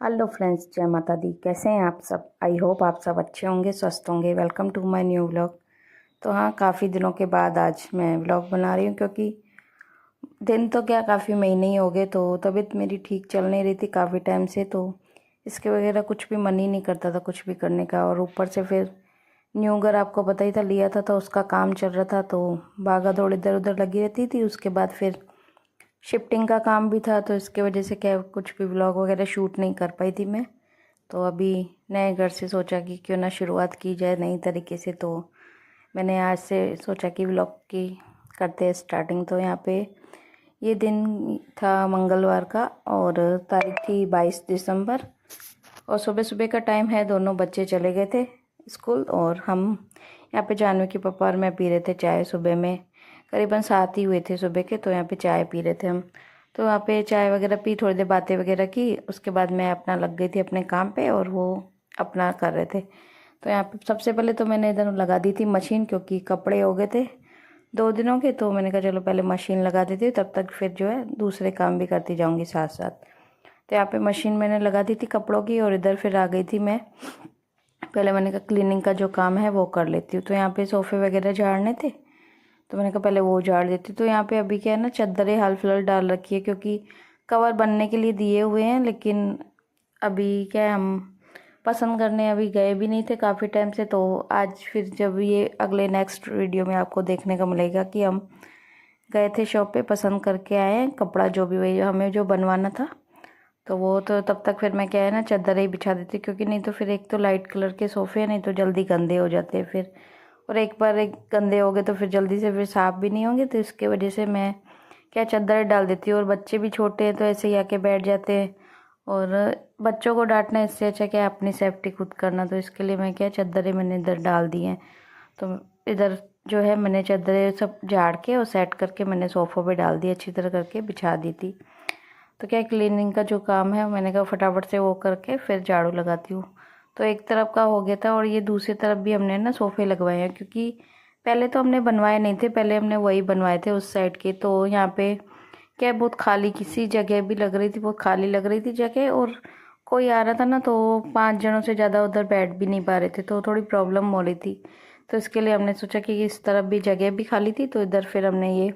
Hello friends, जय माता दी। कैसे हैं आप सब? आई होप आप सब अच्छे होंगे, स्वस्थ होंगे। Welcome to my new vlog. तो हाँ, काफ़ी दिनों के बाद आज मैं व्लॉग बना रही हूँ, क्योंकि दिन तो क्या काफ़ी महीने ही हो गए। तो तबीयत मेरी ठीक चल नहीं रही थी काफ़ी टाइम से, तो इसके वगैरह कुछ भी मन ही नहीं करता था कुछ भी करने का। और ऊपर से फिर न्यू घर आपको पता ही था लिया था, तो उसका काम चल रहा था, तो भागा दौड़ इधर उधर लगी रहती थी। उसके बाद फिर शिफ्टिंग का काम भी था, तो इसके वजह से क्या कुछ भी व्लॉग वगैरह शूट नहीं कर पाई थी मैं। तो अभी नए घर से सोचा कि क्यों ना शुरुआत की जाए नई तरीके से। तो मैंने आज से सोचा कि व्लॉग की करते हैं स्टार्टिंग। तो यहाँ पे ये दिन था मंगलवार का, और तारीख थी 22 दिसंबर। और सुबह सुबह का टाइम है, दोनों बच्चे चले गए थे स्कूल, और हम यहाँ पे जानवी के पापा और मैं पी रहे थे चाय। सुबह में करीबन 7 ही हुए थे सुबह के, तो यहाँ पे चाय पी रहे थे हम। तो वहाँ पे चाय वगैरह पी, थोड़ी देर बातें वगैरह की। उसके बाद मैं अपना लग गई थी अपने काम पे, और वो अपना कर रहे थे। तो यहाँ पे सबसे पहले तो मैंने इधर लगा दी थी मशीन, क्योंकि कपड़े हो गए थे 2 दिनों के। तो मैंने कहा चलो पहले मशीन लगा देती हूँ, तब तक फिर जो है दूसरे काम भी करती जाऊँगी साथ साथ। तो यहाँ पे मशीन मैंने लगा दी थी कपड़ों की, और इधर फिर आ गई थी मैं। पहले मैंने कहा क्लीनिंग का जो काम है वो कर लेती हूँ। तो यहाँ पे सोफ़े वगैरह झाड़ने थे, तो मैंने कहा पहले वो झाड़ देती। तो यहाँ पे अभी क्या है ना, चद्दरें हाल फिलहाल डाल रखी है, क्योंकि कवर बनने के लिए दिए हुए हैं। लेकिन अभी क्या है, हम पसंद करने अभी गए भी नहीं थे काफ़ी टाइम से। तो आज फिर जब ये अगले नेक्स्ट वीडियो में आपको देखने को मिलेगा कि हम गए थे शॉप पे, पसंद करके आए हैं कपड़ा जो भी वही हमें जो बनवाना था। तो वो तो तब तक फिर मैं क्या है ना चादर ही बिछा देती, क्योंकि नहीं तो फिर एक तो लाइट कलर के सोफ़े हैं, नहीं तो जल्दी गंदे हो जाते हैं फिर। और एक बार एक गंदे हो गए तो फिर जल्दी से फिर साफ़ भी नहीं होंगे। तो इसके वजह से मैं क्या चादर डाल देती हूँ। और बच्चे भी छोटे हैं, तो ऐसे ही आके बैठ जाते हैं। और बच्चों को डांटना इससे अच्छा क्या अपनी सेफ्टी खुद करना। तो इसके लिए मैं क्या चादरें मैंने इधर डाल दी हैं। तो इधर जो है मैंने चादरें सब झाड़ के और सेट करके मैंने सोफ़ों पे डाल दी, अच्छी तरह करके बिछा दी थी। तो क्या क्लीनिंग का जो काम है मैंने कहा फटाफट से वो करके फिर झाड़ू लगाती हूँ। तो एक तरफ का हो गया था, और ये दूसरी तरफ भी हमने ना सोफ़े लगवाए हैं, क्योंकि पहले तो हमने बनवाए नहीं थे, पहले हमने वही बनवाए थे उस साइड के। तो यहाँ पे क्या बहुत खाली किसी जगह भी लग रही थी, बहुत खाली लग रही थी जगह। और कोई आ रहा था ना, तो 5 जनों से ज़्यादा उधर बैठ भी नहीं पा रहे थे, तो थोड़ी प्रॉब्लम हो रही थी। तो इसके लिए हमने सोचा कि इस तरफ भी जगह भी खाली थी, तो इधर फिर हमने ये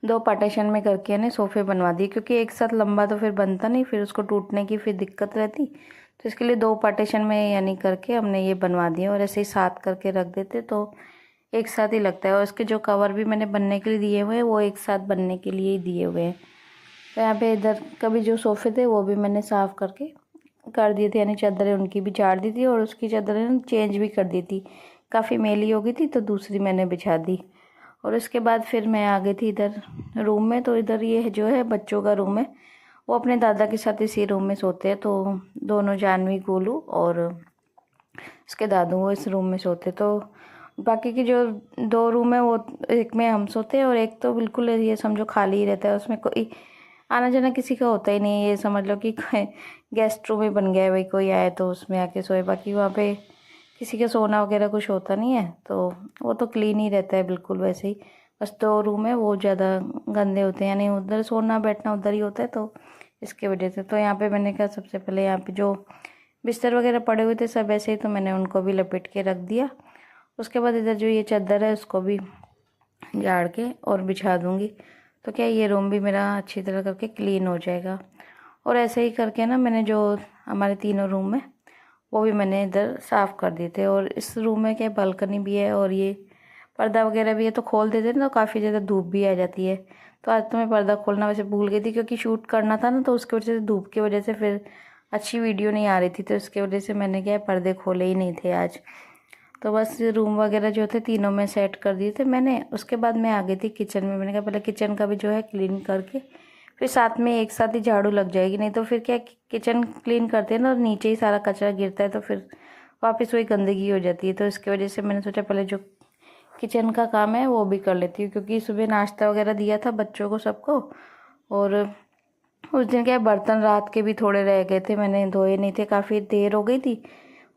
2 पार्टीशन में करके ने सोफ़े बनवा दिए, क्योंकि एक साथ लंबा तो फिर बनता नहीं, फिर उसको टूटने की फिर दिक्कत रहती। तो इसके लिए 2 पार्टीशन में यानी करके हमने ये बनवा दिए, और ऐसे ही साथ करके रख देते तो एक साथ ही लगता है। और इसके जो कवर भी मैंने बनने के लिए दिए हुए हैं वो एक साथ बनने के लिए ही दिए हुए हैं। तो यहाँ पे इधर कभी जो सोफ़े थे वो भी मैंने साफ़ करके कर दिए थे, यानी चादरें उनकी भी झाड़ दी थी, और उसकी चादरें चेंज भी कर दी थी। काफ़ी मैली हो गई थी, तो दूसरी मैंने बिछा दी। और उसके बाद फिर मैं आ गई थी इधर रूम में। तो इधर ये जो है बच्चों का रूम है, वो अपने दादा के साथ इसी रूम में सोते हैं। तो दोनों जानवी गोलू और इसके दादू वो इस रूम में सोते। तो बाकी की जो 2 रूम है वो एक में हम सोते हैं, और एक तो बिल्कुल ये समझो खाली ही रहता है, उसमें कोई आना जाना किसी का होता ही नहीं है। ये समझ लो कि गेस्ट रूम ही बन गया है, भाई कोई आए तो उसमें आके सोए। बाकी वहाँ पे किसी का सोना वगैरह कुछ होता नहीं है, तो वो तो क्लीन ही रहता है बिल्कुल वैसे ही। बस 2 रूम है वो ज़्यादा गंदे होते हैं, यानी उधर सोना बैठना उधर ही होता है, तो इसके वजह से। तो यहाँ पे मैंने कहा सबसे पहले यहाँ पे जो बिस्तर वगैरह पड़े हुए थे सब ऐसे ही, तो मैंने उनको भी लपेट के रख दिया। उसके बाद इधर जो ये चादर है उसको भी झाड़ के और बिछा दूँगी। तो क्या ये रूम भी मेरा अच्छी तरह करके क्लीन हो जाएगा। और ऐसे ही करके ना मैंने जो हमारे तीनों रूम है वो भी मैंने इधर साफ़ कर दिए थे। और इस रूम में क्या बालकनी भी है, और ये पर्दा वगैरह भी है, तो खोल देते ना तो काफ़ी ज़्यादा धूप भी आ जाती है। तो आज तो मैं पर्दा खोलना वैसे भूल गई थी, क्योंकि शूट करना था ना, तो उसकी वजह से धूप की वजह से फिर अच्छी वीडियो नहीं आ रही थी। तो इसकी वजह से मैंने क्या है पर्दे खोले ही नहीं थे आज। तो बस रूम वगैरह जो थे तीनों में सेट कर दिए थे मैंने। उसके बाद मैं आ गई थी किचन में। मैंने कहा पहले किचन का भी जो है क्लीन करके फिर साथ में एक साथ ही झाड़ू लग जाएगी, नहीं तो फिर क्या किचन क्लीन करते हैं ना और नीचे ही सारा कचरा गिरता है, तो फिर वापस वही गंदगी हो जाती है। तो इसकी वजह से मैंने सोचा पहले जो किचन का काम है वो भी कर लेती हूँ, क्योंकि सुबह नाश्ता वगैरह दिया था बच्चों को सबको। और उस दिन क्या बर्तन रात के भी थोड़े रह गए थे, मैंने धोए नहीं थे, काफ़ी देर हो गई थी।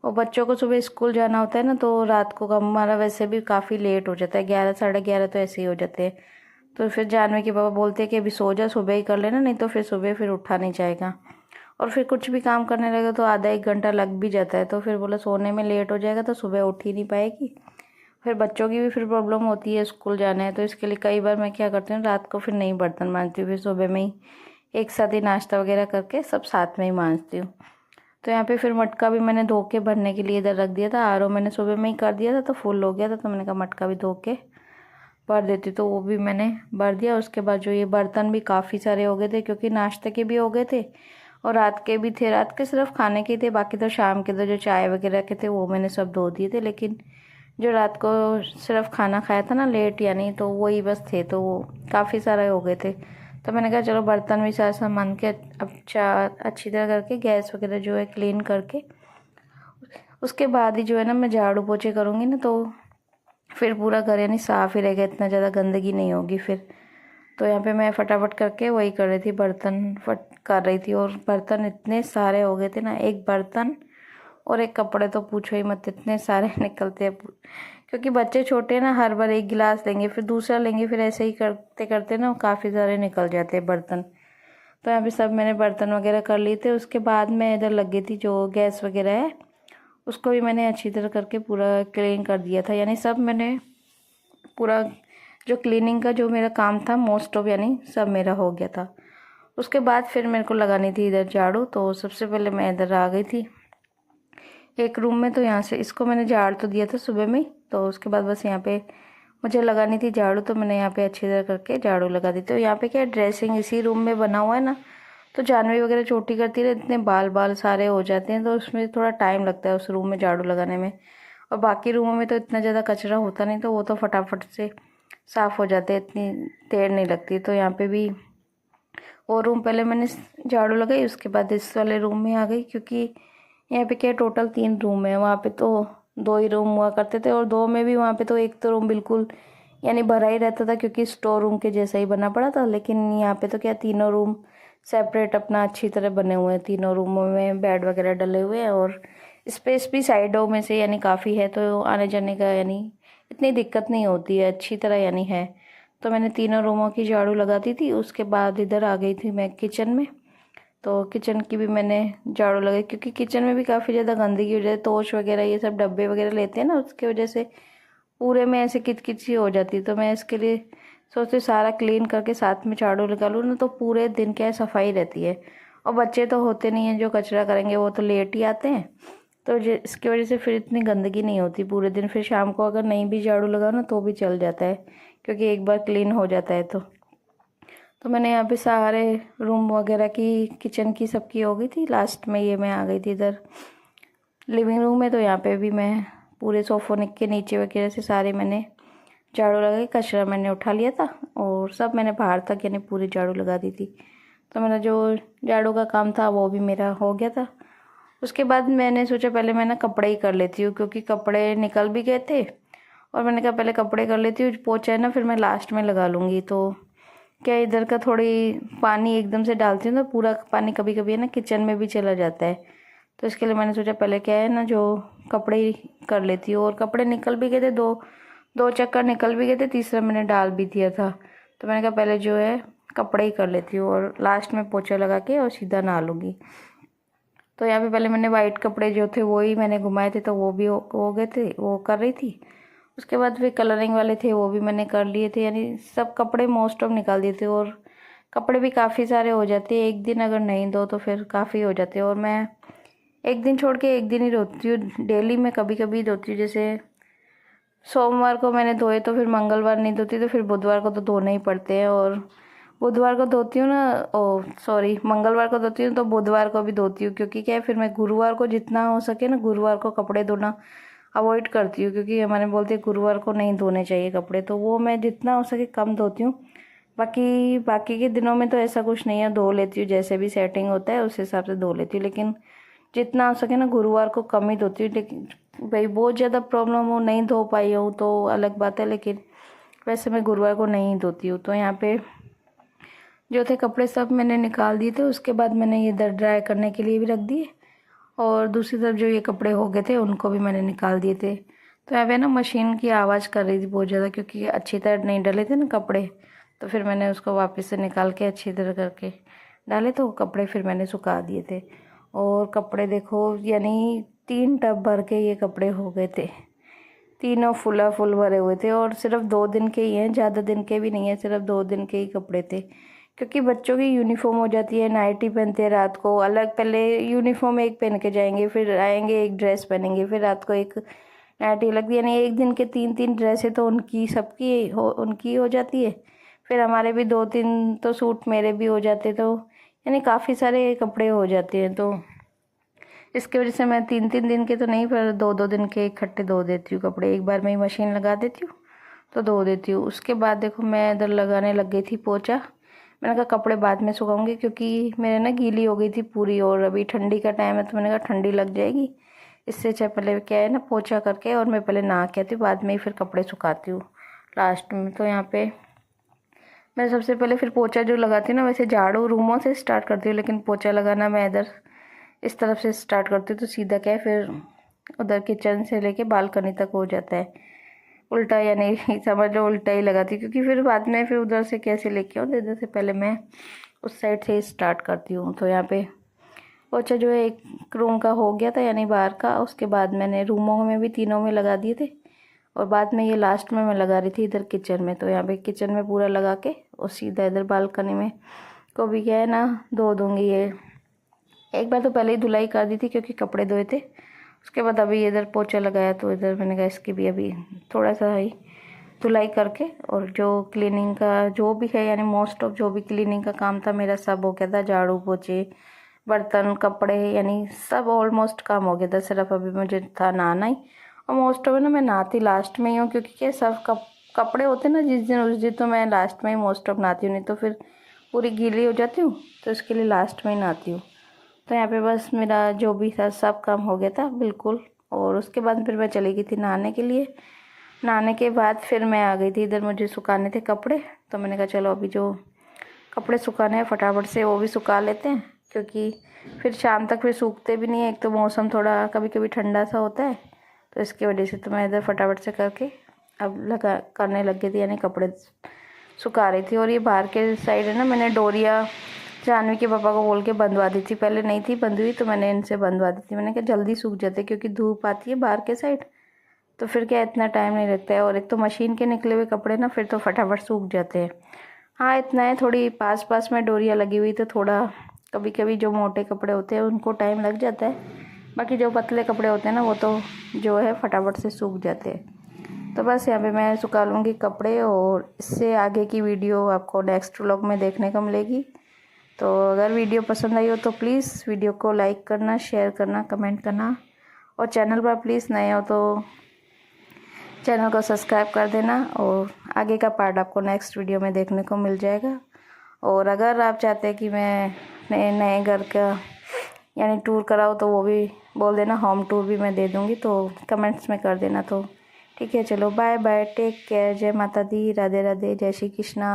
और बच्चों को सुबह स्कूल जाना होता है ना, तो रात को हमारा वैसे भी काफ़ी लेट हो जाता है, 11 साढ़े 11 तो ऐसे ही हो जाते हैं। तो फिर जानवी के पापा बोलते हैं कि अभी सो जा, सुबह ही कर लेना, नहीं तो फिर सुबह फिर उठा नहीं जाएगा। और फिर कुछ भी काम करने लगे तो आधा एक घंटा लग भी जाता है। तो फिर बोला सोने में लेट हो जाएगा तो सुबह उठ ही नहीं पाएगी। फिर बच्चों की भी फिर प्रॉब्लम होती है, स्कूल जाना है, तो इसके लिए कई बार मैं क्या करती हूँ, रात को फिर नहीं बर्तन मांजती हूँ, फिर सुबह में ही एक साथ ही नाश्ता वगैरह करके सब साथ में ही मांजती हूँ। तो यहाँ पे फिर मटका भी मैंने धो के भरने के लिए इधर रख दिया था। आरओ मैंने सुबह में ही कर दिया था तो फुल हो गया था, तो मैंने कहा मटका भी धो के भर देती, तो वो भी मैंने भर दिया। उसके बाद जो ये बर्तन भी काफ़ी सारे हो गए थे, क्योंकि नाश्ते के भी हो गए थे और रात के भी थे। रात के सिर्फ खाने के थे, बाकी तो शाम के तो जो चाय वगैरह के थे वो मैंने सब धो दिए थे। लेकिन जो रात को सिर्फ खाना खाया था ना लेट यानी, तो वही बस थे, तो वो काफ़ी सारे हो गए थे। तो मैंने कहा चलो बर्तन भी सारा सामान के अच्छा अच्छी तरह करके गैस वगैरह जो है क्लीन करके उसके बाद ही जो है ना मैं झाड़ू पोछे करूँगी ना, तो फिर पूरा घर यानी साफ़ ही रहेगा, इतना ज़्यादा गंदगी नहीं होगी फिर। तो यहाँ पे मैं फटाफट करके वही कर रही थी, बर्तन फट कर रही थी। और बर्तन इतने सारे हो गए थे ना, एक बर्तन और एक कपड़े तो पूछो ही मत, इतने सारे निकलते हैं। क्योंकि बच्चे छोटे ना, हर बार एक गिलास लेंगे फिर दूसरा लेंगे, फिर ऐसे ही करते करते ना काफ़ी सारे निकल जाते हैं बर्तन। तो यहाँ पे सब मैंने बर्तन वगैरह कर लिए थे। उसके बाद मैं इधर लग गई थी, जो गैस वगैरह है उसको भी मैंने अच्छी तरह करके पूरा क्लीन कर दिया था। यानी सब मैंने पूरा जो क्लीनिंग का जो मेरा काम था मोस्ट ऑफ यानी सब मेरा हो गया था। उसके बाद फिर मेरे को लगानी थी इधर झाड़ू। तो सबसे पहले मैं इधर आ गई थी एक रूम में, तो यहाँ से इसको मैंने झाड़ तो दिया था सुबह में ही। तो उसके बाद बस यहाँ पे मुझे लगानी थी झाड़ू, तो मैंने यहाँ पे अच्छी तरह करके झाड़ू लगा दी। तो यहाँ पे क्या ड्रेसिंग इसी रूम में बना हुआ है ना, तो जानवी वगैरह छोटी करती रहे, इतने बाल बाल सारे हो जाते हैं, तो उसमें थोड़ा टाइम लगता है उस रूम में झाड़ू लगाने में। और बाकी रूमों में तो इतना ज़्यादा कचरा होता नहीं, तो वो तो फटाफट से साफ़ हो जाते हैं, इतनी देर नहीं लगती। तो यहाँ पे भी वो रूम पहले मैंने झाड़ू लगाई, उसके बाद इस वाले रूम में आ गई। क्योंकि यहाँ पे क्या टोटल 3 रूम है, वहाँ पे तो 2 ही रूम हुआ करते थे, और 2 में भी वहाँ पे तो एक तो रूम बिल्कुल यानी भरा ही रहता था, क्योंकि स्टोर रूम के जैसा ही बना पड़ा था। लेकिन यहाँ पे तो क्या तीनों रूम सेपरेट अपना अच्छी तरह बने हुए हैं, तीनों रूमों में बेड वगैरह डले हुए हैं, और स्पेस भी साइडों में से यानी काफ़ी है, तो आने जाने का यानी इतनी दिक्कत नहीं होती है, अच्छी तरह यानी है। तो मैंने तीनों रूमों की झाड़ू लगा दी थी। उसके बाद इधर आ गई थी मैं किचन में, तो किचन की भी मैंने झाड़ू लगाई, क्योंकि किचन में भी काफ़ी ज़्यादा गंदगी हो जाती है, तोश वगैरह ये सब डब्बे वगैरह लेते हैं ना, उसकी वजह से पूरे में ऐसे किचकिच सी हो जाती है। तो मैं इसके लिए सोचती हूँ सारा क्लीन करके साथ में झाड़ू लगा लूँ ना, तो पूरे दिन क्या है सफाई रहती है। और बच्चे तो होते नहीं हैं जो कचरा करेंगे, वो तो लेट ही आते हैं, तो इसकी वजह से फिर इतनी गंदगी नहीं होती पूरे दिन। फिर शाम को अगर नहीं भी झाड़ू लगाओ ना तो भी चल जाता है, क्योंकि एक बार क्लीन हो जाता है। तो मैंने यहाँ पे सारे रूम वगैरह की किचन की सबकी हो गई थी। लास्ट में ये मैं आ गई थी इधर लिविंग रूम में, तो यहाँ पे भी मैं पूरे सोफों के नीचे वगैरह से सारे मैंने झाड़ू लगाई, कचरा मैंने उठा लिया था और सब मैंने बाहर तक यानी पूरी झाड़ू लगा दी थी। तो मेरा जो झाड़ू का काम था वो भी मेरा हो गया था। उसके बाद मैंने सोचा पहले मैं ना कपड़े ही कर लेती हूँ, क्योंकि कपड़े निकल भी गए थे, और मैंने कहा पहले कपड़े कर लेती हूँ, पोछा है ना फिर मैं लास्ट में लगा लूँगी। तो क्या इधर का थोड़ी पानी एकदम से डालती हूँ तो पूरा पानी कभी कभी है ना किचन में भी चला जाता है, तो इसके लिए मैंने सोचा पहले क्या है ना जो कपड़े ही कर लेती हूँ। और कपड़े निकल भी गए थे, दो दो चक्कर निकल भी गए थे, तीसरा मैंने डाल भी दिया था। तो मैंने कहा पहले जो है कपड़े ही कर लेती हूँ और लास्ट में पोछा लगा के और सीधा नहा लूँगी। तो यहाँ पे पहले मैंने वाइट कपड़े जो थे वो ही मैंने घुमाए थे, तो वो भी हो गए थे, वो कर रही थी। उसके बाद फिर कलरिंग वाले थे वो भी मैंने कर लिए थे, यानी सब कपड़े मोस्ट ऑफ निकाल दिए थे। और कपड़े भी काफ़ी सारे हो जाते हैं, एक दिन अगर नहीं दो तो फिर काफ़ी हो जाते हैं। और मैं एक दिन छोड़ के एक दिन ही धोती हूँ, डेली में कभी कभी धोती हूँ। जैसे सोमवार को मैंने धोए तो फिर मंगलवार नहीं धोती, तो फिर बुधवार को तो धोने ही पड़ते हैं। और बुधवार को धोती हूँ ना, ओ सॉरी मंगलवार को धोती हूँ तो बुधवार को भी धोती हूँ, क्योंकि क्या है फिर मैं गुरुवार को जितना हो सके ना गुरुवार को कपड़े धोना अवॉइड करती हूँ, क्योंकि हमारे बोलते हैं गुरुवार को नहीं धोने चाहिए कपड़े, तो वो मैं जितना हो सके कम धोती हूँ। बाकी बाकी के दिनों में तो ऐसा कुछ नहीं है, धो लेती हूँ, जैसे भी सेटिंग होता है उस हिसाब से धो लेती हूँ। लेकिन जितना हो सके ना गुरुवार को कम ही धोती हूँ। लेकिन भाई बहुत ज़्यादा प्रॉब्लम हो नहीं धो पाई हूँ तो अलग बात है, लेकिन वैसे मैं गुरुवार को नहीं धोती हूँ। तो यहाँ पे जो थे कपड़े सब मैंने निकाल दिए थे। उसके बाद मैंने ये इधर ड्राई करने के लिए भी रख दिए, और दूसरी तरफ जो ये कपड़े हो गए थे उनको भी मैंने निकाल दिए थे। तो यहाँ पे ना मशीन की आवाज़ कर रही थी बहुत ज़्यादा, क्योंकि अच्छी तरह नहीं डले थे ना कपड़े, तो फिर मैंने उसको वापस से निकाल के अच्छी तरह करके डाले तो कपड़े फिर मैंने सुखा दिए थे। और कपड़े देखो, यानी 3 टब भर के ये कपड़े हो गए थे, तीनों फुल भरे हुए थे। और सिर्फ 2 दिन के ही हैं, ज़्यादा दिन के भी नहीं है, सिर्फ 2 दिन के ही कपड़े थे। क्योंकि बच्चों की यूनिफॉर्म हो जाती है, नाइटी पहनते हैं रात को अलग, पहले यूनिफॉर्म एक पहन के जाएंगे, फिर आएंगे एक ड्रेस पहनेंगे, फिर रात को एक नाइटी लगती है, यानी एक दिन के 3 ड्रेसें तो उनकी सबकी उनकी हो जाती है। फिर हमारे भी 2-3 तो सूट मेरे भी हो जाते, तो यानी काफ़ी सारे कपड़े हो जाते हैं। तो इसकी वजह से मैं 3-3 दिन के तो नहीं, पर 2-2 दिन के इकट्ठे धो देती हूँ कपड़े। एक बार मैं ही मशीन लगा देती हूँ तो धो देती हूँ। उसके बाद देखो मैं इधर लगाने लग गई थी पोछा। मैंने कहा कपड़े बाद में सुखाऊंगी, क्योंकि मेरे ना गीली हो गई थी पूरी, और अभी ठंडी का टाइम है तो मैंने कहा ठंडी लग जाएगी, इससे अच्छा पहले क्या है ना पोछा करके और मैं पहले नहा के आती हूँ, बाद में ही फिर कपड़े सुखाती हूँ लास्ट में। तो यहाँ पे मैं सबसे पहले फिर पोछा जो लगाती हूँ ना, वैसे झाड़ू रूमों से स्टार्ट करती हूँ, लेकिन पोछा लगाना मैं इधर इस तरफ से स्टार्ट करती हूँ, तो सीधा क्या है फिर उधर किचन से लेके बालकनी तक हो जाता है उल्टा, यानी समझ लो उल्टा ही लगाती हूँ, क्योंकि फिर बाद में फिर उधर से कैसे लेके आऊँ, इधर से पहले मैं उस साइड से स्टार्ट करती हूँ। तो यहाँ पे पोछा जो है एक रूम का हो गया था, यानी बाहर का। उसके बाद मैंने रूमों में भी तीनों में लगा दिए थे, और बाद में ये लास्ट में मैं लगा रही थी इधर किचन में। तो यहाँ पे किचन में पूरा लगा के और सीधा इधर बालकनी में को भी क्या है ना धो दूँगी। ये एक बार तो पहले ही धुलाई कर दी थी क्योंकि कपड़े धोए थे। उसके बाद अभी इधर पोछा लगाया, तो इधर मैंने कहा इसकी भी अभी थोड़ा सा ही धुलाई करके, और जो क्लीनिंग का जो भी है, यानी मोस्ट ऑफ जो भी क्लीनिंग का काम था मेरा सब हो गया था, झाड़ू पोछे बर्तन कपड़े, यानी सब ऑलमोस्ट काम हो गया था। सिर्फ अभी मुझे था नहाना ही, और मोस्ट ऑफ ना मैं नहाती लास्ट में ही हूँ, क्योंकि क्या सब कपड़े होते ना जिस दिन उस दिन, तो मैं लास्ट में ही मोस्ट ऑफ नहाती हूँ, नहीं तो फिर पूरी गीली हो जाती हूँ, तो इसके लिए लास्ट में ही नहाती हूँ। तो यहाँ पे बस मेरा जो भी था सब काम हो गया था बिल्कुल। और उसके बाद फिर मैं चली गई थी नहाने के लिए। नहाने के बाद फिर मैं आ गई थी इधर, मुझे सुखाने थे कपड़े, तो मैंने कहा चलो अभी जो कपड़े सुखाने हैं फटाफट से वो भी सुखा लेते हैं, क्योंकि फिर शाम तक फिर सूखते भी नहीं है। एक तो मौसम थोड़ा कभी कभी ठंडा सा होता है, तो इसकी वजह से तो मैं इधर फटाफट से करके अब लगा करने लग गई थी, यानी कपड़े सुखा रही थी। और ये बाहर के साइड है ना, मैंने डोरिया जानवी के पापा को बोल के बंधवा दी थी, पहले नहीं थी बंधी हुई, तो मैंने इनसे बंधवा दी थी। मैंने कहा जल्दी सूख जाते, क्योंकि धूप आती है बाहर के साइड, तो फिर क्या इतना टाइम नहीं लगता है। और एक तो मशीन के निकले हुए कपड़े ना फिर तो फटाफट सूख जाते हैं। हाँ इतना है, थोड़ी पास पास में डोरियाँ लगी हुई, तो थोड़ा कभी कभी जो मोटे कपड़े होते हैं उनको टाइम लग जाता है, बाकी जो पतले कपड़े होते हैं ना वो तो जो है फटाफट से सूख जाते हैं। तो बस यहाँ पे मैं सुखा लूँगी कपड़े, और इससे आगे की वीडियो आपको नेक्स्ट व्लॉग में देखने को मिलेगी। तो अगर वीडियो पसंद आई हो तो प्लीज़ वीडियो को लाइक करना, शेयर करना, कमेंट करना, और चैनल पर प्लीज़ नए हो तो चैनल को सब्सक्राइब कर देना। और आगे का पार्ट आपको नेक्स्ट वीडियो में देखने को मिल जाएगा। और अगर आप चाहते हैं कि मैं नए नए घर का यानी टूर कराऊँ तो वो भी बोल देना, होम टूर भी मैं दे दूँगी, तो कमेंट्स में कर देना। तो ठीक है, चलो बाय बाय, टेक केयर, जय माता दी, राधे राधे, जय श्री कृष्णा।